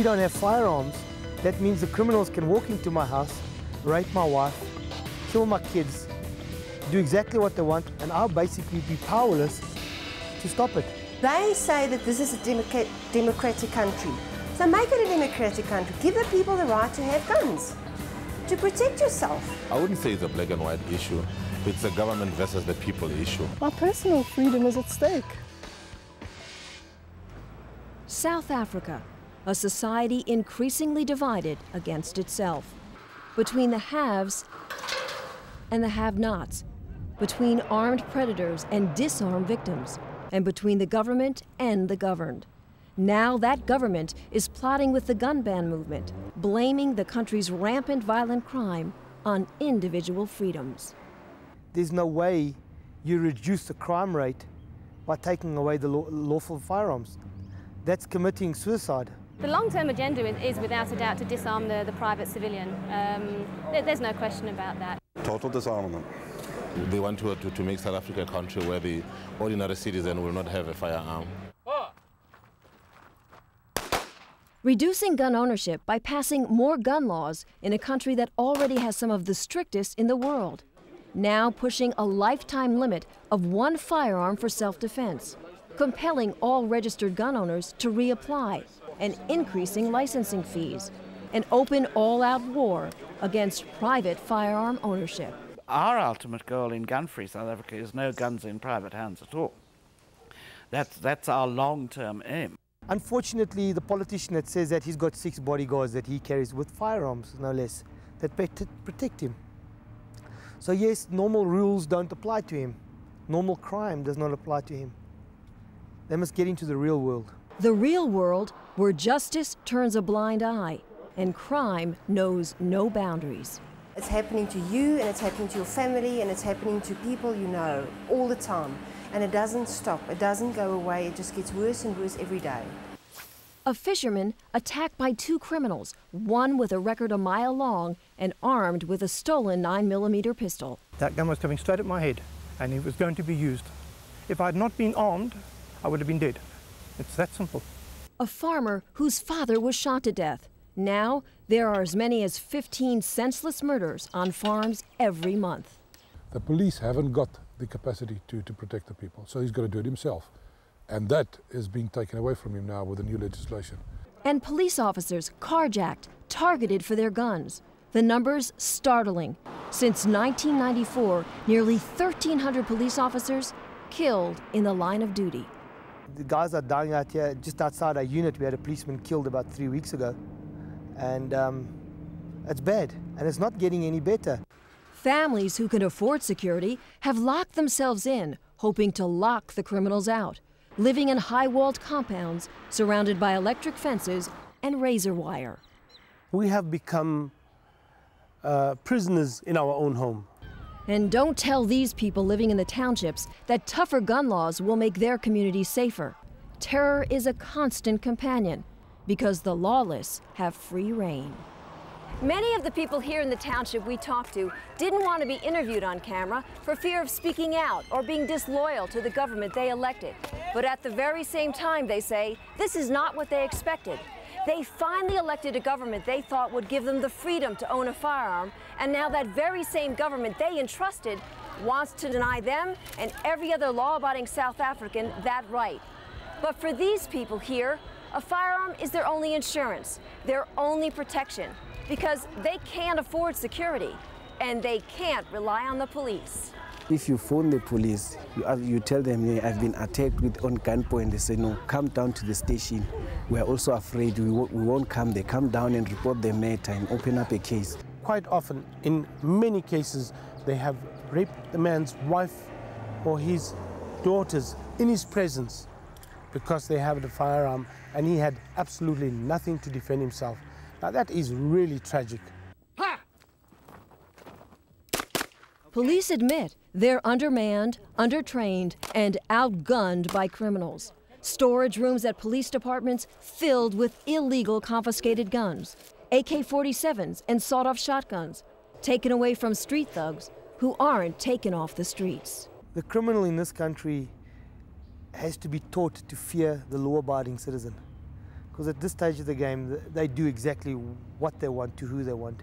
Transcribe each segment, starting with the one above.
don't have firearms, that means the criminals can walk into my house, rape my wife, kill my kids, do exactly what they want, and I'll basically be powerless to stop it. They say that this is a democratic country. So make it a democratic country. Give the people the right to have guns, to protect yourself. I wouldn't say it's a black and white issue. It's a government versus the people issue. My personal freedom is at stake. South Africa, a society increasingly divided against itself, between the haves and the have-nots, between armed predators and disarmed victims, and between the government and the governed. Now that government is plotting with the gun ban movement, blaming the country's rampant violent crime on individual freedoms. There's no way you reduce the crime rate by taking away the lawful firearms. That's committing suicide. The long-term agenda is without a doubt to disarm the private civilian. There's no question about that. Total disarmament. They want to make South Africa a country where the ordinary citizen will not have a firearm. Reducing gun ownership by passing more gun laws in a country that already has some of the strictest in the world. Now pushing a lifetime limit of one firearm for self-defense, compelling all registered gun owners to reapply, and increasing licensing fees. An open all-out war against private firearm ownership. Our ultimate goal in gun-free South Africa is no guns in private hands at all. That's our long-term aim. Unfortunately, the politician that says that he's got 6 bodyguards that he carries with firearms, no less, that protect him. So yes, normal rules don't apply to him. Normal crime does not apply to him. They must get into the real world. The real world where justice turns a blind eye and crime knows no boundaries. It's happening to you, and it's happening to your family, and it's happening to people you know all the time. And it doesn't stop, it doesn't go away, it just gets worse and worse every day. A fisherman attacked by 2 criminals, one with a record a mile long and armed with a stolen 9mm pistol. That gun was coming straight at my head, and it was going to be used. If I had not been armed, I would have been dead. It's that simple. A farmer whose father was shot to death. Now, there are as many as 15 senseless murders on farms every month. The police haven't got the capacity to protect the people, so he's got to do it himself. And that is being taken away from him now with the new legislation. And police officers carjacked, targeted for their guns. The numbers startling. Since 1994, nearly 1,300 police officers killed in the line of duty. The guys are dying out here. Just outside our unit, we had a policeman killed about 3 weeks ago. And it's bad, and it's not getting any better. Families who can afford security have locked themselves in, hoping to lock the criminals out, living in high-walled compounds surrounded by electric fences and razor wire. We have become prisoners in our own home. And don't tell these people living in the townships that tougher gun laws will make their communities safer. Terror is a constant companion because the lawless have free rein. Many of the people here in the township we talked to didn't want to be interviewed on camera for fear of speaking out or being disloyal to the government they elected. But at the very same time, they say, this is not what they expected. They finally elected a government they thought would give them the freedom to own a firearm, and now that very same government they entrusted wants to deny them and every other law-abiding South African that right. But for these people here, a firearm is their only insurance, their only protection, because they can't afford security and they can't rely on the police. If you phone the police, you tell them, yeah, I've been attacked on gunpoint. They say, no, come down to the station. We're also afraid we won't come. They come down and report the matter and open up a case. Quite often, in many cases, they have raped the man's wife or his daughters in his presence because they have the firearm and he had absolutely nothing to defend himself. Now that is really tragic. Police admit they're undermanned, undertrained, and outgunned by criminals. Storage rooms at police departments filled with illegal confiscated guns, AK-47s and sawed-off shotguns, taken away from street thugs who aren't taken off the streets. The criminal in this country has to be taught to fear the law-abiding citizen, Because at this stage of the game, they do exactly what they want to who they want,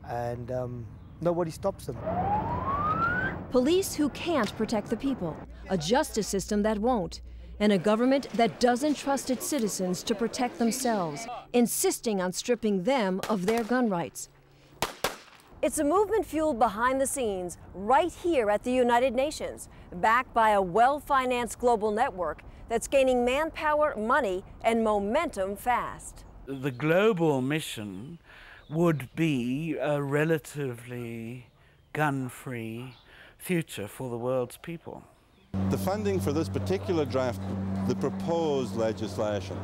and nobody stops them. Police who can't protect the people, a justice system that won't, and a government that doesn't trust its citizens to protect themselves, insisting on stripping them of their gun rights. It's a movement fueled behind the scenes right here at the United Nations, backed by a well-financed global network that's gaining manpower, money, and momentum fast. The global mission would be a relatively gun-free future for the world's people. The funding for this particular draft, the proposed legislation,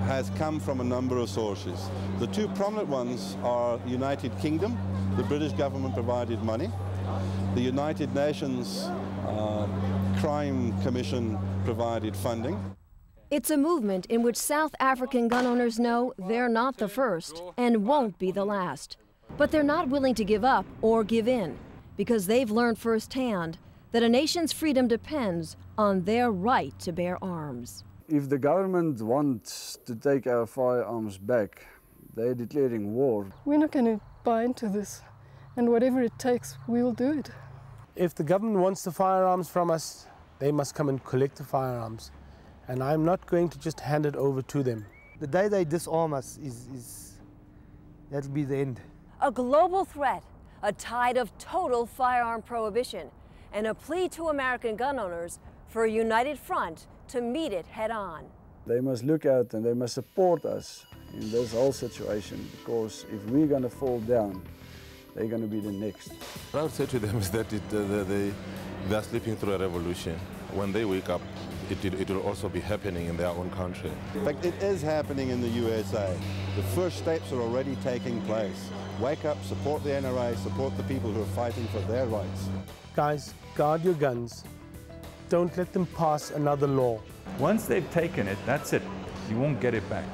has come from a number of sources. The two prominent ones are the United Kingdom. The British government provided money. The United Nations Crime Commission provided funding. It's a movement in which South African gun owners know they're not the first and won't be the last. But they're not willing to give up or give in, because they've learned firsthand that a nation's freedom depends on their right to bear arms. If the government wants to take our firearms back, they're declaring war. We're not going to buy into this, and whatever it takes, we'll do it. If the government wants the firearms from us, they must come and collect the firearms. And I'm not going to just hand it over to them. The day they disarm us, that'll be the end. A global threat, a tide of total firearm prohibition, and a plea to American gun owners for a united front to meet it head on. They must look out and they must support us in this whole situation, because if we're going to fall down, they're going to be the next. What I would say to them is that they're sleeping through a revolution. When they wake up, it will also be happening in their own country. In fact, it is happening in the USA. The first steps are already taking place. Wake up, support the NRA, support the people who are fighting for their rights. Guys, guard your guns. Don't let them pass another law. Once they've taken it, that's it. You won't get it back.